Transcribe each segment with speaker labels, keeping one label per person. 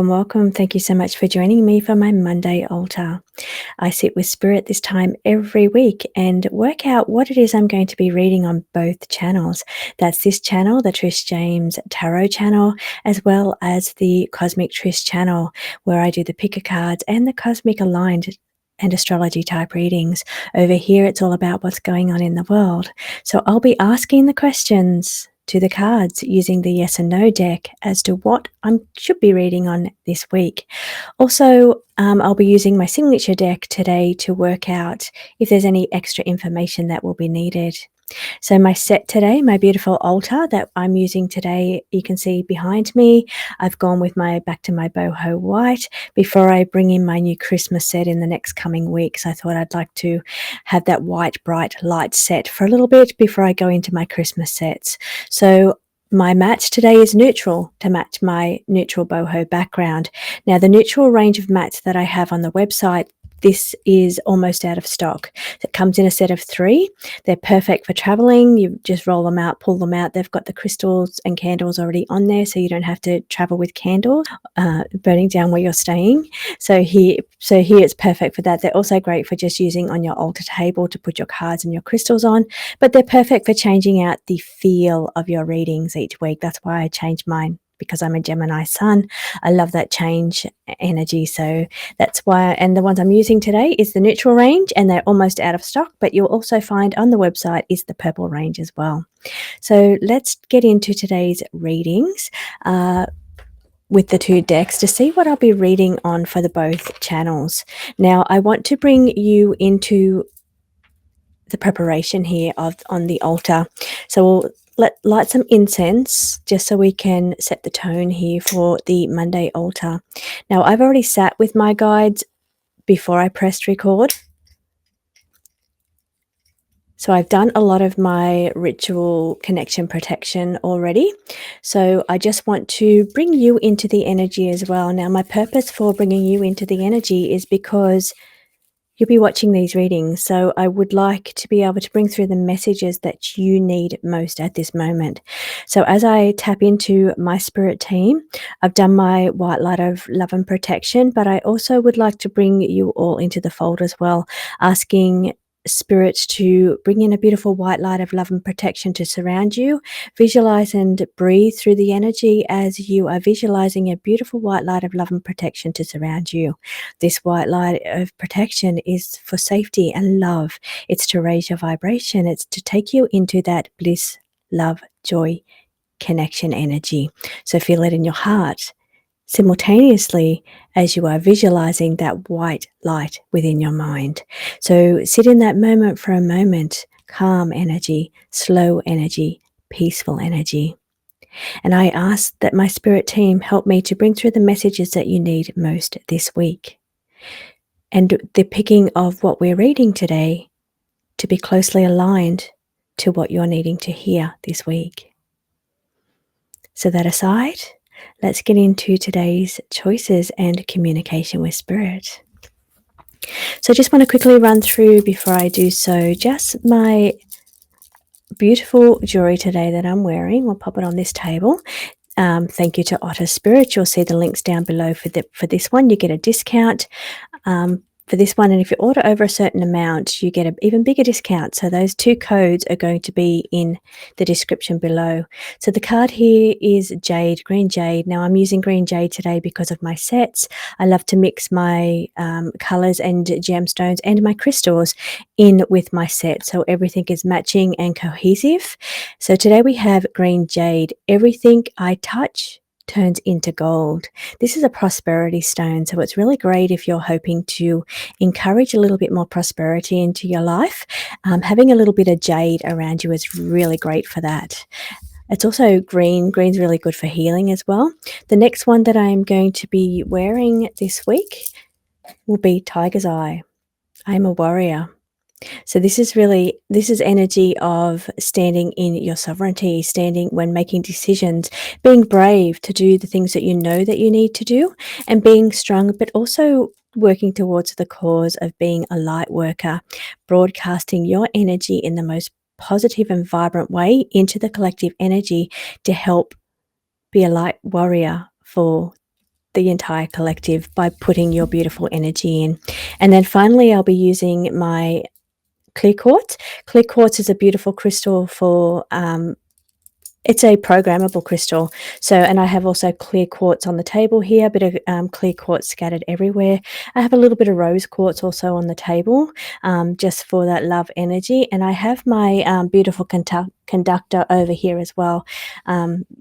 Speaker 1: And welcome. Thank you so much for joining me for my Monday altar. I sit with Spirit this time every week and work out what it is I'm going to be reading on both channels. That's this channel, the Trish James Tarot channel, as well as the Cosmic Trish channel, where I do the picker cards and the cosmic aligned and astrology type readings. Over here, it's all about what's going on in the world. So I'll be asking the questions to the cards using the yes and no deck as to what I should be reading on this week. Also, I'll be using my signature deck today to work out if there's any extra information that will be needed. So my set today, my beautiful altar that I'm using today, you can see behind me, I've gone with back to my boho white before I bring in my new Christmas set in the next coming weeks. I thought I'd like to have that white, bright light set for a little bit before I go into my Christmas sets. So my match today is neutral to match my neutral boho background. Now, the neutral range of mats that I have on the website, this is almost out of stock. It comes in a set of 3. They're perfect for traveling. You just roll them out, pull them out. They've got the crystals and candles already on there, so you don't have to travel with candles, burning down where you're staying. So here it's perfect for that. They're also great for just using on your altar table to put your cards and your crystals on, but they're perfect for changing out the feel of your readings each week. That's why I changed mine, because I'm a Gemini sun. I love that change energy. So that's why, and the ones I'm using today is the neutral range, and they're almost out of stock, but you'll also find on the website is the purple range as well. So let's get into today's readings with the 2 decks to see what I'll be reading on for the both channels. Now, I want to bring you into the preparation here on the altar. So we'll light some incense just so we can set the tone here for the Monday altar. Now, I've already sat with my guides before I pressed record. So I've done a lot of my ritual connection protection already. So I just want to bring you into the energy as well. Now, my purpose for bringing you into the energy is because you'll be watching these readings, so I would like to be able to bring through the messages that you need most at this moment. So as I tap into my spirit team, I've done my white light of love and protection, but I also would like to bring you all into the fold as well, asking spirits to bring in a beautiful white light of love and protection to surround you. Visualize and breathe through the energy as you are visualizing a beautiful white light of love and protection to surround you. This white light of protection is for safety and love. It's to raise your vibration. It's to take you into that bliss, love, joy, connection energy. So feel it in your heart simultaneously as you are visualizing that white light within your mind. So sit in that moment for a moment, calm energy, slow energy, peaceful energy. And I ask that my spirit team help me to bring through the messages that you need most this week. And the picking of what we're reading today to be closely aligned to what you're needing to hear this week. So that aside, let's get into today's choices and communication with spirit. So I just want to quickly run through before I do so, just my beautiful jewelry today that I'm wearing. We'll pop it on this table. Thank you to Otter Spirit. You'll see the links down below for this one. You get a discount for this one, and if you order over a certain amount, you get an even bigger discount. So those 2 codes are going to be in the description below. So the card here is jade, green jade. Now I'm using green jade today because of my sets. I love to mix my colors and gemstones and my crystals in with my set, so everything is matching and cohesive. So today we have green jade. Everything I touch turns into gold. This is a prosperity stone, so it's really great if you're hoping to encourage a little bit more prosperity into your life. Having a little bit of jade around you is really great for that. It's also green. Green's really good for healing as well. The next one that I'm going to be wearing this week will be Tiger's Eye. I'm a warrior. So this is energy of standing in your sovereignty, standing when making decisions, being brave to do the things that you know that you need to do, and being strong, but also working towards the cause of being a light worker, broadcasting your energy in the most positive and vibrant way into the collective energy to help be a light warrior for the entire collective by putting your beautiful energy in. And then finally, I'll be using my clear quartz. Clear quartz is a beautiful crystal for it's a programmable crystal. So, and I have also clear quartz on the table here, a bit of clear quartz scattered everywhere. I have a little bit of rose quartz also on the table, just for that love energy. And I have my beautiful conductor over here as well,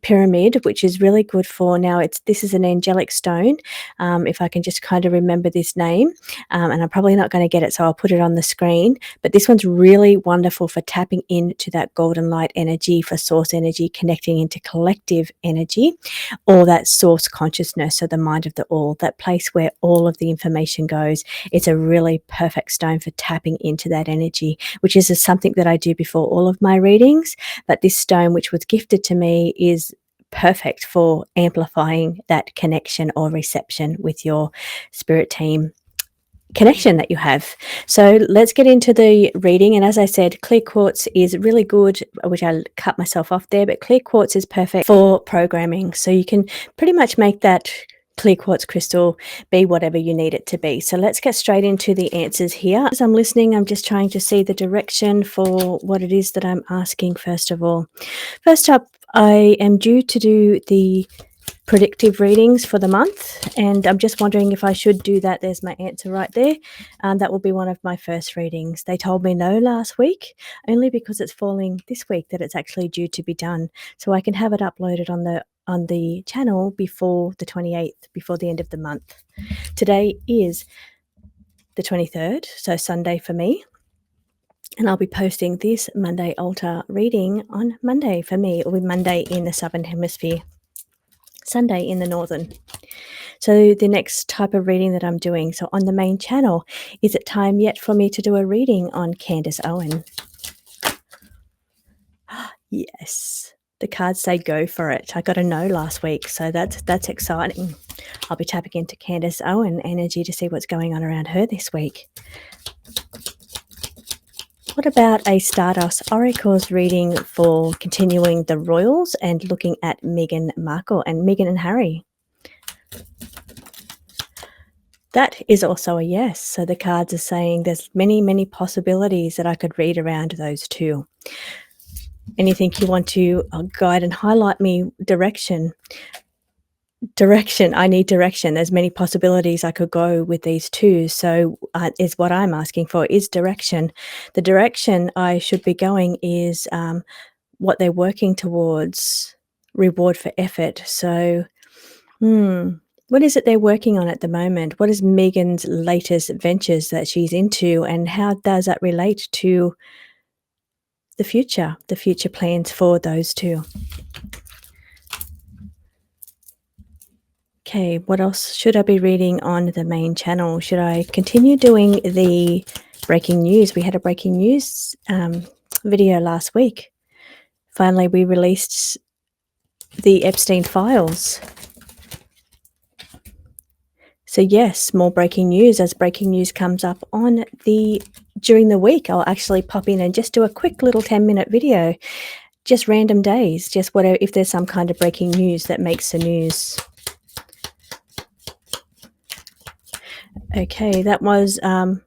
Speaker 1: pyramid, which is really good for, now this is an angelic stone, if I can just kind of remember this name, and I'm probably not going to get it, so I'll put it on the screen. But this one's really wonderful for tapping into that golden light energy, for source energy, connecting into collective energy, or that source consciousness, so the mind of the all, that place where all of the information goes. It's a really perfect stone for tapping into that energy, which is something that I do before all of my readings. But this stone, which was gifted to me, is perfect for amplifying that connection or reception with your spirit team connection that you have. So let's get into the reading. And as I said, clear quartz is really good, which I cut myself off there, but clear quartz is perfect for programming. So you can pretty much make that clear quartz crystal be whatever you need it to be. So let's get straight into the answers here. As I'm listening, I'm just trying to see the direction for what it is that I'm asking first of all. First up, I am due to do the predictive readings for the month, and I'm just wondering if I should do that. There's my answer right there. That will be one of my first readings. They told me no last week, only because it's falling this week that it's actually due to be done, so I can have it uploaded on the channel before the 28th, before the end of the month. Today is the 23rd, so Sunday for me, and I'll be posting this Monday altar reading on Monday for me. It will be Monday in the Southern Hemisphere, Sunday in the Northern. So the next type of reading that I'm doing, so on the main channel, is it time yet for me to do a reading on Candace Owen? Yes, the cards say go for it. I got a no last week, so that's exciting. I'll be tapping into Candace Owen energy to see what's going on around her this week. What about a Stardust Oracles reading for continuing the royals and looking at Meghan Markle and Meghan and Harry? That is also a yes. So the cards are saying there's many, many possibilities that I could read around those two. Anything you want to guide and highlight me? Direction. I need direction. There's many possibilities I could go with these two. So is what I'm asking for, is direction. The direction I should be going is what they're working towards, reward for effort. So, what is it they're working on at the moment? What is Meghan's latest ventures that she's into, and how does that relate to the future plans for those two? Okay, what else should I be reading on the main channel? Should I continue doing the breaking news? We had a breaking news video last week. Finally, we released the Epstein files. So yes, more breaking news. As breaking news comes up during the week, I'll actually pop in and just do a quick little 10-minute video, just random days, just whatever, if there's some kind of breaking news that makes the news. Okay, that was, I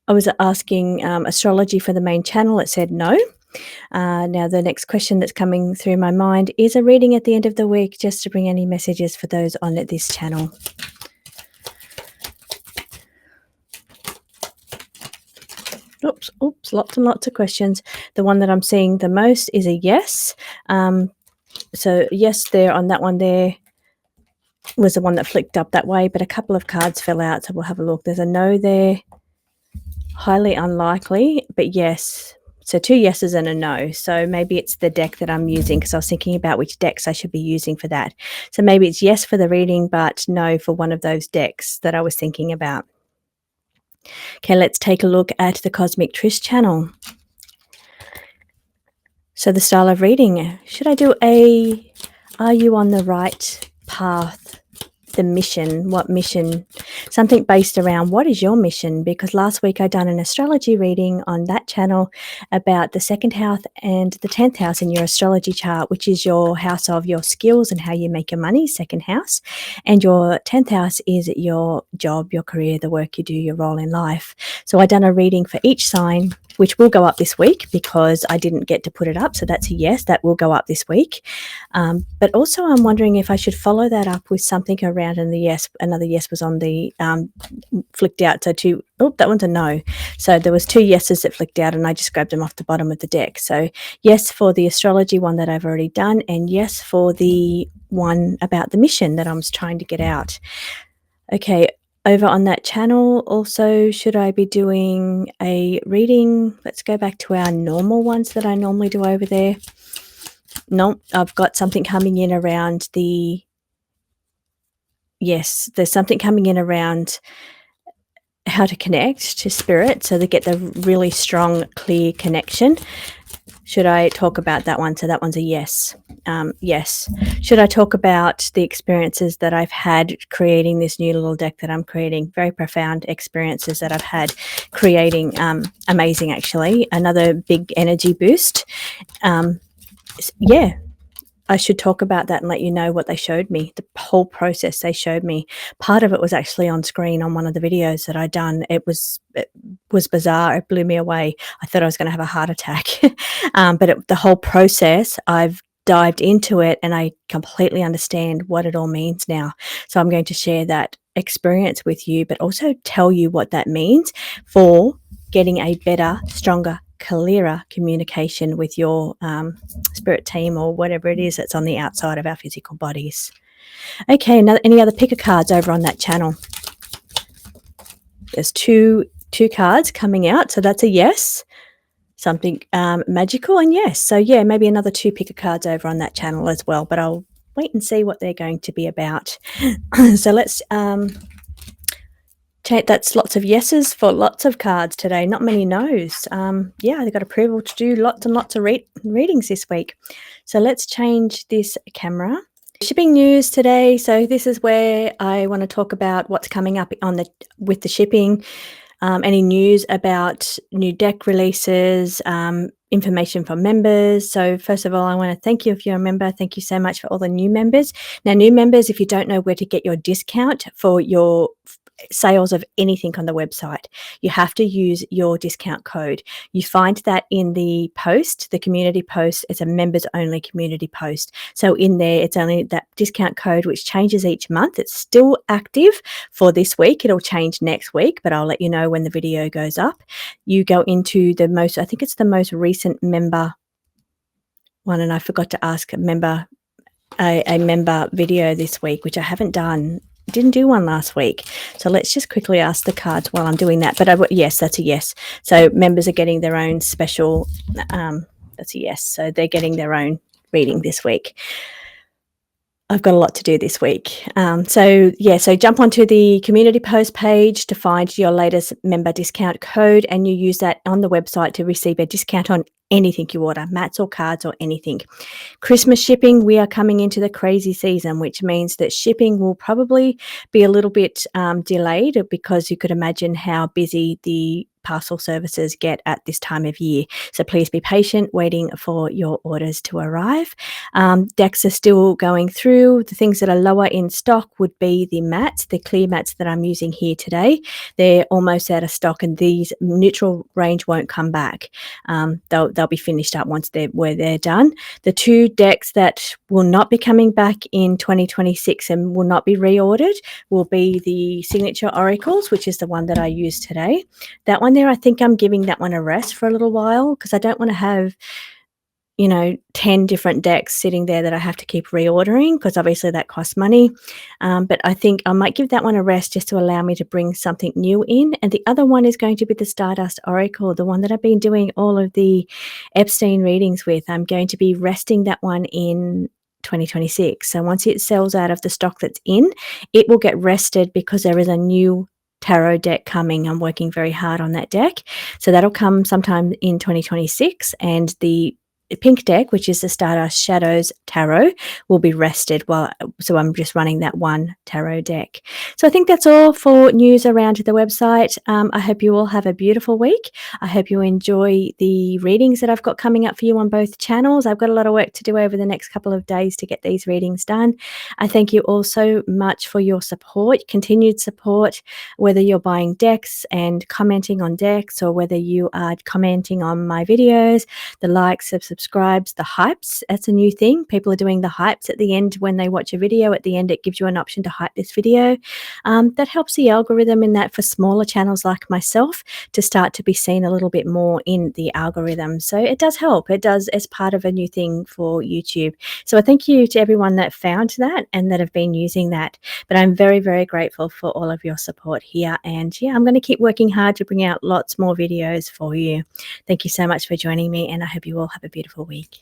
Speaker 1: was asking astrology for the main channel. It said no. Now the next question that's coming through my mind is a reading at the end of the week, just to bring any messages for those on this channel. Oops, lots and lots of questions. The one that I'm seeing the most is a yes. So yes, there on that one there was the one that flicked up that way, but a couple of cards fell out, so we'll have a look. There's a no there, highly unlikely, but yes. So 2 yeses and a no. So maybe it's the deck that I'm using, because I was thinking about which decks I should be using for that. So maybe it's yes for the reading, but no for one of those decks that I was thinking about. Okay, let's take a look at the Cosmic Trish channel. So the style of reading, should I do are you on the right path? The mission, what mission? something based around what is your mission, because last week I done an astrology reading on that channel about the 2nd house and the 10th house in your astrology chart, which is your house of your skills and how you make your money, 2nd house, and your 10th house is your job, your career, the work you do, your role in life. So I done a reading for each sign, which will go up this week because I didn't get to put it up. So that's a yes, that will go up this week. But also I'm wondering if I should follow that up with something around, and the yes, another yes was on the flicked out. So that one's a no. So there was 2 yeses that flicked out and I just grabbed them off the bottom of the deck. So yes for the astrology one that I've already done, and yes for the one about the mission that I'm trying to get out. Okay, over on that channel also, should I be doing a reading? Let's go back to our normal ones that I normally do over there. No, I've got something coming in around the, yes, there's something coming in around how to connect to spirit so they get the really strong, clear connection. Should I talk about that one? So that one's a yes. Yes. Should I talk about the experiences that I've had creating this new little deck that I'm creating? Very profound experiences that I've had creating. Amazing, actually. Another big energy boost. Yeah. I should talk about that and let you know what they showed me, the whole process they showed me. Part of it was actually on screen on one of the videos that I'd done. It was bizarre. It blew me away. I thought I was going to have a heart attack. But the whole process, I've dived into it and I completely understand what it all means now. So I'm going to share that experience with you, but also tell you what that means for getting a better, stronger, clearer communication with your spirit team or whatever it is that's on the outside of our physical bodies. Okay, any other picker cards over on that channel? There's two cards coming out, so that's a yes. Something magical, and yes. So yeah, maybe another 2 picker cards over on that channel as well, but I'll wait and see what they're going to be about. So let's that's lots of yeses for lots of cards today, not many no's. Yeah, they got approval to do lots and lots of readings this week. So let's change this camera. Shipping news today. So this is where I want to talk about what's coming up with the shipping, any news about new deck releases, information for members. So first of all, I want to thank you if you're a member. Thank you so much for all the new members. Now, new members, if you don't know where to get your discount for your sales of anything on the website, you have to use your discount code. You find that in the post, the community post. It's a members only community post. So in there, it's only that discount code, which changes each month. It's still active for this week. It'll change next week, but I'll let you know when the video goes up. You go into I think it's the most recent member one, and I forgot to ask a member video this week, which I haven't done. Didn't do one last week. So let's just quickly ask the cards while I'm doing that. But yes, that's a yes. So members are getting their own special, that's a yes. So they're getting their own reading this week. I've got a lot to do this week. So jump onto the community post page to find your latest member discount code, and you use that on the website to receive a discount on anything you order, mats or cards or anything. Christmas shipping, we are coming into the crazy season, which means that shipping will probably be a little bit delayed, because you could imagine how busy the parcel services get at this time of year. So please be patient, waiting for your orders to arrive. Decks are still going through. The things that are lower in stock would be the mats, the clear mats that I'm using here today. They're almost out of stock, and these neutral range won't come back. They'll be finished up once they're done. The 2 decks that will not be coming back in 2026 and will not be reordered will be the Signature Oracles, which is the one that I use today. That one there, I think I'm giving that one a rest for a little while, because I don't want to have 10 different decks sitting there that I have to keep reordering, because obviously that costs money. But I think I might give that one a rest just to allow me to bring something new in. And the other one is going to be the Stardust Oracle, the one that I've been doing all of the Epstein readings with. I'm going to be resting that one in 2026. So once it sells out of the stock that's in, it will get rested, because there is a new tarot deck coming. I'm working very hard on that deck. So that'll come sometime in 2026, and the pink deck, which is the Stardust Shadows Tarot, will be rested so I'm just running that one tarot deck. So I think that's all for news around the website. I hope you all have a beautiful week. I hope you enjoy the readings that I've got coming up for you on both channels. I've got a lot of work to do over the next couple of days to get these readings done. I thank you all so much for your support, continued support, whether you're buying decks and commenting on decks, or whether you are commenting on my videos, the likes, subscribes, the hypes. That's a new thing. People are doing the hypes at the end when they watch a video. At the end, it gives you an option to hype this video. That helps the algorithm in that for smaller channels like myself to start to be seen a little bit more in the algorithm. So it does help. It does as part of a new thing for YouTube. So I thank you to everyone that found that and that have been using that. But I'm very, very grateful for all of your support here. And yeah, I'm going to keep working hard to bring out lots more videos for you. Thank you so much for joining me, and I hope you all have a beautiful week.